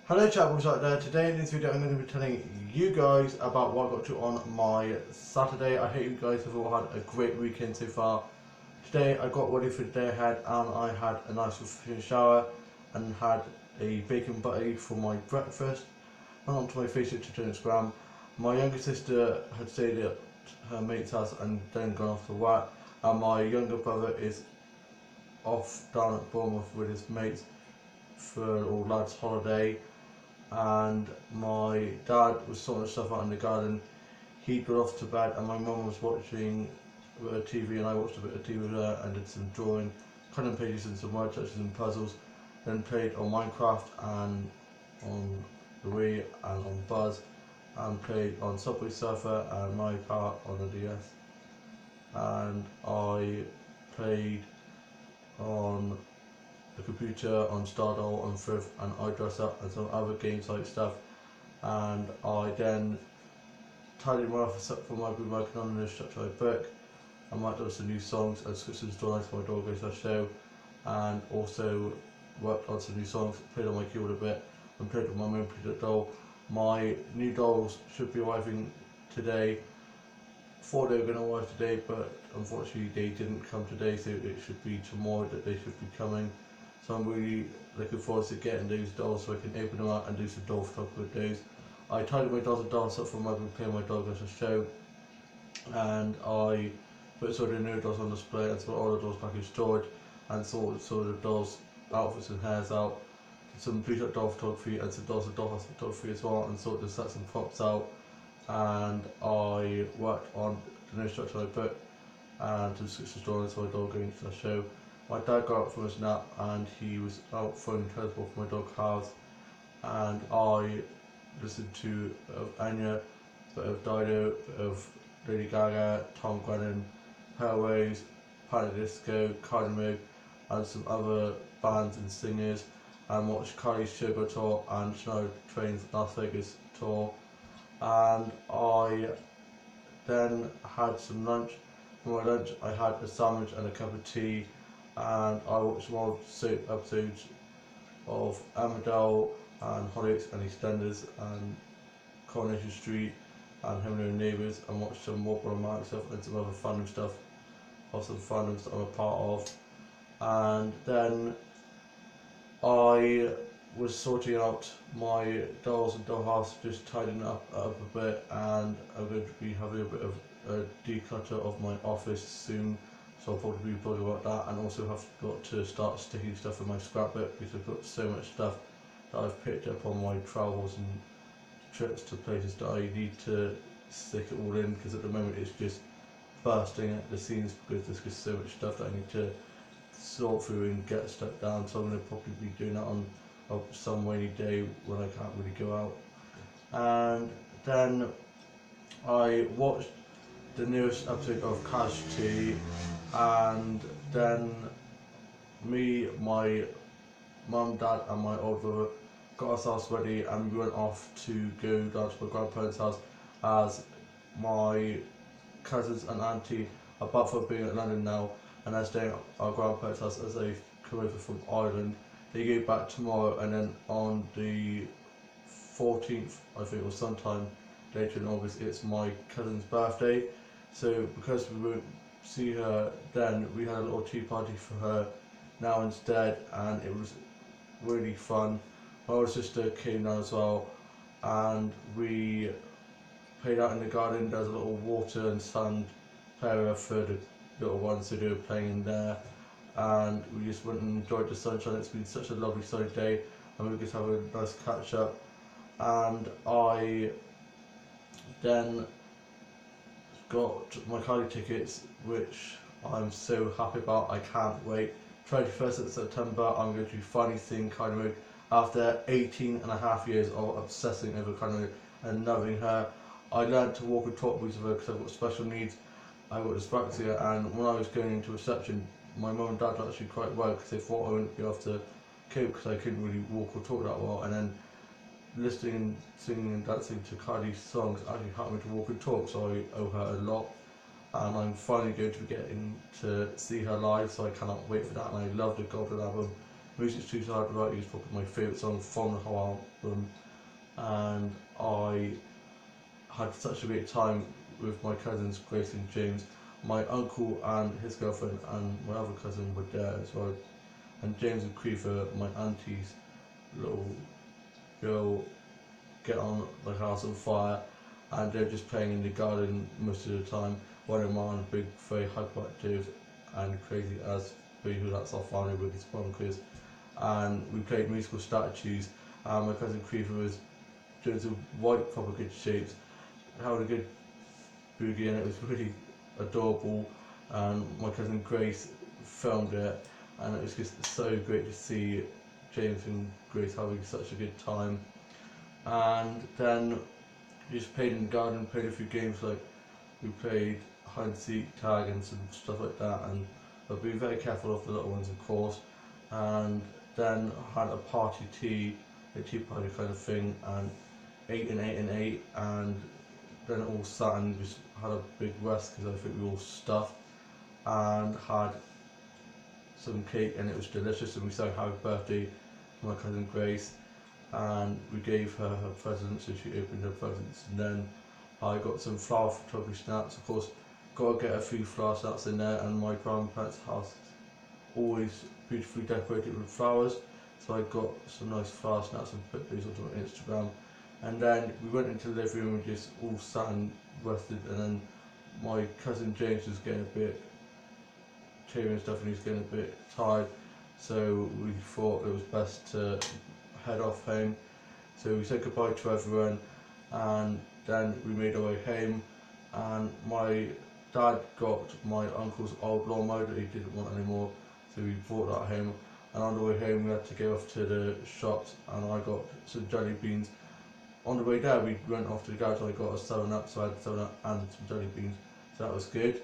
Hello chat boys out there. Today in this video I'm going to be telling you guys about what I got to on my Saturday. I hope you guys have all had a great weekend so far. Today I got ready for the day ahead and I had a nice refreshing shower and had a bacon butty for my breakfast. Went onto my Facebook to Instagram. My younger sister had stayed at her mate's house and then gone off to work, and my younger brother is off down at Bournemouth with his mates for all lads holiday, and my dad was sorting stuff out in the garden. He got off to bed and my mum was watching a bit of TV and I watched a bit of TV with her and did some drawing, cutting pages and some word touches and puzzles, then played on Minecraft and on the Wii and on Buzz, and played on Subway Surfer and Mario Kart on the DS, and I played on the computer on Stardoll and Thrift and iDressUp and some other games like stuff, and I then tidied my office up for what I've been working on in the structured book. I might do some new songs and switched to the story for my dog goes to show, and also worked on some new songs, played on my keyboard a bit and played with my main project doll. My new dolls should be arriving today. Thought they were going to arrive today, but unfortunately they didn't come today, so it should be tomorrow that they should be coming. So I'm really looking forward to getting those dolls so I can open them out and do some doll photography with those. I tidied my dolls and dolls up from where I've been playing my dog as a show, and I put some of the new dolls on display and some all the dolls back in storage, and sorted some of the dolls' outfits and hairs out, some pre-shot doll photography and some dolls and dollhouse photography as well, and sorted the sets and props out. And I worked on the new structure I put and to switch the story so my dog going to the show. My dad got up from his nap and he was out throwing the tennis ball for my dog Halves, and I listened to Anya, a bit of Dido, a bit of Lady Gaga, Tom Grennan, Hairways, Panic Disco, Kylie Minogue and some other bands and singers, and watched Kylie's Sugar tour and Shania Twain's Las Vegas tour. And I then had some lunch. For my lunch I had a sandwich and a cup of tea, and I watched more soap episodes of Emmerdale and Hollyoaks and EastEnders and Coronation Street and Home and Neighbours, and watched some more problematic stuff and some other fandom stuff of some fandoms that I'm a part of. And then I was sorting out my dolls and dollhouse, just tidying up a bit, and I'm going to be having a bit of a declutter of my office soon, so I'll probably be blogging about that, and also have got to start sticking stuff in my scrapbook because I've got so much stuff that I've picked up on my travels and trips to places that I need to stick it all in, because at the moment it's just bursting at the seams because there's just so much stuff that I need to sort through and get stuff down. So I'm going to probably be doing that on some rainy day when I can't really go out. And then I watched the newest episode of Casualty, and then me, my mum, dad and my old brother got ourselves ready and we went off to go down to my grandparents' house, as my cousins and auntie are back from being in London now and they're staying at our grandparents' house as they've come over from Ireland. They go back tomorrow, and then on the 14th, I think, or sometime later in August, it's my cousin's birthday. So because we won't see her then, we had a little tea party for her now instead, and it was really fun. My older sister came down as well, and we played out in the garden. There's a little water and sand area for the little ones, so they were playing in there, and we just went and enjoyed the sunshine. It's been such a lovely sunny day, and we just have a nice catch up. And I then got my Kylie tickets, which I'm so happy about. I can't wait. 21st of September, I'm going to be finally seeing Kylie Minogue after 18 and a half years of obsessing over Kylie Minogue and loving her. I learned to walk and talk with her because I've got special needs. I've got dyspraxia, and when I was going into reception, my mum and dad were actually quite well because they thought I wouldn't be able to cope because I couldn't really walk or talk that well. And then listening and singing and dancing to Kylie's songs actually helped me to walk and talk, so I owe her a lot. And I'm finally going to be getting to see her live, so I cannot wait for that. And I love the Golden Album. Music's Too Hard to Write is probably my favourite song from the whole album, and I had such a great time with my cousins Grace and James. My uncle and his girlfriend and my other cousin were there as well, and James and Creeper, my auntie's little girl, get on the house on fire, and they're just playing in the garden most of the time. Running around, big, very hyperactive and crazy as be who that's our family with these bonkers. And we played musical statues, and my cousin Creeper was doing some white proper good shapes, having a good boogie, and it was really adorable. And my cousin Grace filmed it, and it was just so great to see James and Grace having such a good time. And then we just played in the garden, played a few games, like we played hide and seek, tag and some stuff like that, and but be very careful of the little ones of course. And then had a party tea, a tea party kind of thing, and ate and ate and ate, and then all sat and just had a big rest because I think we all stuffed, and had some cake, and it was delicious, and we sang happy birthday to my cousin Grace, and we gave her her presents, so she opened her presents, and then I got some flower photography snaps. Of course, got to get a few flower snaps in there, and my grandparents' house always beautifully decorated with flowers, so I got some nice flower snaps and put those onto my Instagram. And then we went into the living room and just all sat and rested, and then my cousin James was getting a bit teary and stuff, and he was getting a bit tired, so we thought it was best to head off home. So we said goodbye to everyone, and then we made our way home, and my dad got my uncle's old lawnmower that he didn't want anymore, so we brought that home. And on the way home we had to go off to the shops, and I got some jelly beans. On the way there we went off to the garage, and I got a 7-Up, so I had 7-Up and some jelly beans, so that was good.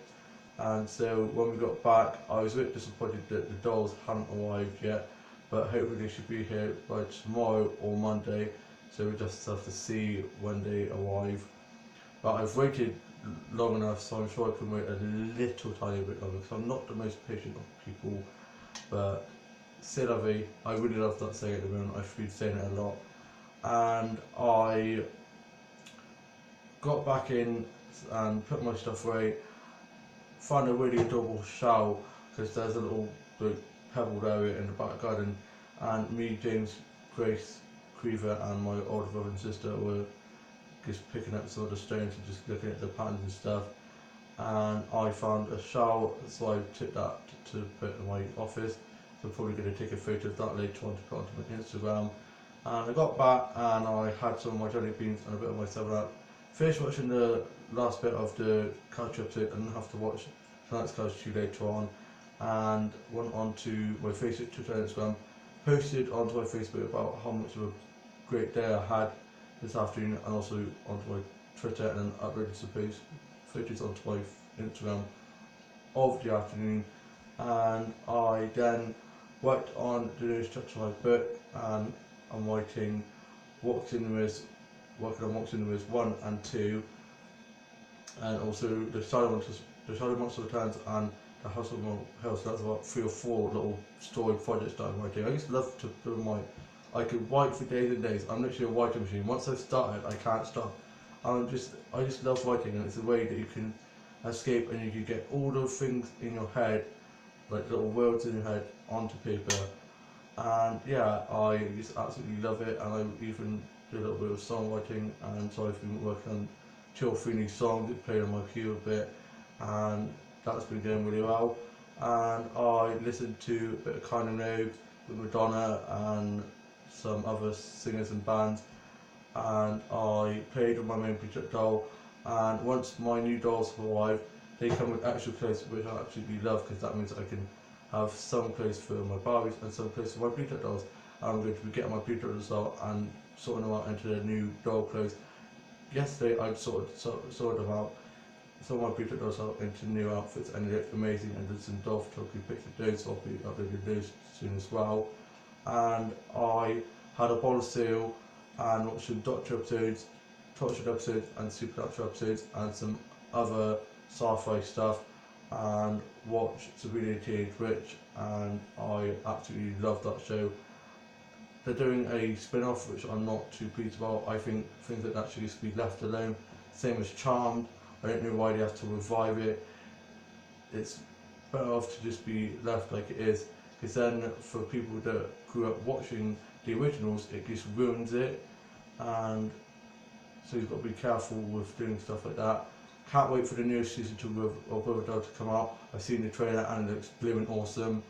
And so when we got back, I was a bit disappointed that the dolls hadn't arrived yet, but hopefully they should be here by tomorrow or Monday, so we just have to see when they arrive. But I've waited long enough, so I'm sure I can wait a little tiny bit longer, because I'm not the most patient of people, but c'est la vie. I really love that saying at the moment, I've been saying it a lot. And I got back in and put my stuff away, found a really adorable shower, because there's a little like, pebbled area in the back garden, and me, James, Grace, Creever and my older brother and sister were just picking up some of the stones and just looking at the patterns and stuff, and I found a shower, so I took that to put in my office. So I'm probably going to take a photo of that later on to put onto my Instagram. And I got back and I had some of my jelly beans and a bit of my 7-Up. Finished watching the last bit of the Couch episode and have to watch tonight's Couch 2 later on, and went on to my Facebook, Twitter and Instagram, posted onto my Facebook about how much of a great day I had this afternoon, and also onto my Twitter, and then uploaded some photos onto my Instagram of the afternoon. And I then worked on the new structure of my book, and I'm writing working on Walks in the Woods 1 and 2, and also the Shadow Monster Returns and the House of Hill. So that's about 3 or 4 little story projects that I'm writing. I used to love to put I could write for days and days. I'm literally a writing machine. Once I've started, I can't stop. I just love writing, and it's a way that you can escape, and you can get all those things in your head, like little worlds in your head, onto paper. And yeah, I just absolutely love it, and I even do a little bit of songwriting, and so I've been working on 2 or 3 new songs that played on my cue a bit, and that's been going really well. And I listened to a bit of Kylie Minogue with Madonna and some other singers and bands, and I played with my main project doll. And once my new dolls have arrived, they come with extra clothes, which I absolutely love, because that means I can have some clothes for my Barbies and some clothes for my project dolls. And I'm going to be getting my project dolls out and sorting them out into their new doll clothes. Yesterday I sorted them out, some of my project dolls out into new outfits, and they look amazing, and did some doll photography pics of those, so I'll be uploading those soon as well. And I had a bowl of cereal and watched some Doctor episodes, Tortured episodes and Supernatural episodes, and some other sci-fi stuff. and watch Sabrina Teenage Witch, and I absolutely love that show. They're doing a spin-off which I'm not too pleased about. I think things like that should just be left alone. Same as Charmed. I don't know why they have to revive it. It's better off to just be left like it is, because then for people that grew up watching the originals, it just ruins it, and so you've got to be careful with doing stuff like that. Can't wait for the newest season of Riverdale to come out. I've seen the trailer and it looks blooming awesome.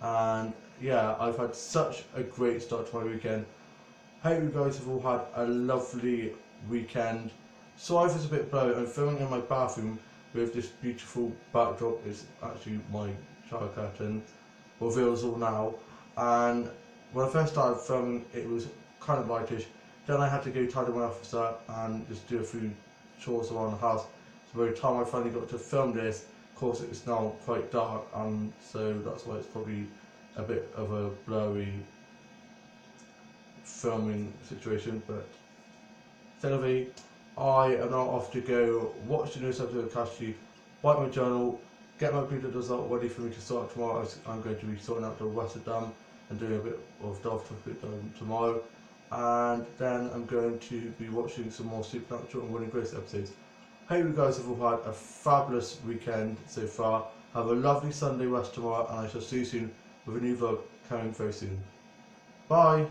And yeah, I've had such a great start to my weekend. Hope you guys have all had a lovely weekend. Sorry if it's a bit blurry. I'm filming in my bathroom with this beautiful backdrop. It's actually my shower curtain. Reveals all now. And when I first started filming, it was kind of lightish. Then I had to go tidy my office up and just do a few chores around the house. So by the time I finally got to film this, of course it's now quite dark, and so that's why it's probably a bit of a blurry filming situation. But anyway, I am now off to go watch the newest episode of Cash Chief, write my journal, get my Peter result ready for me to start tomorrow. I'm going to be sorting out the Western Dam and doing a bit of Delta tomorrow. And then I'm going to be watching some more Supernatural and Will and Grace episodes. Hope you guys have all had a fabulous weekend so far. Have a lovely Sunday rest tomorrow, and I shall see you soon with a new vlog coming very soon. Bye!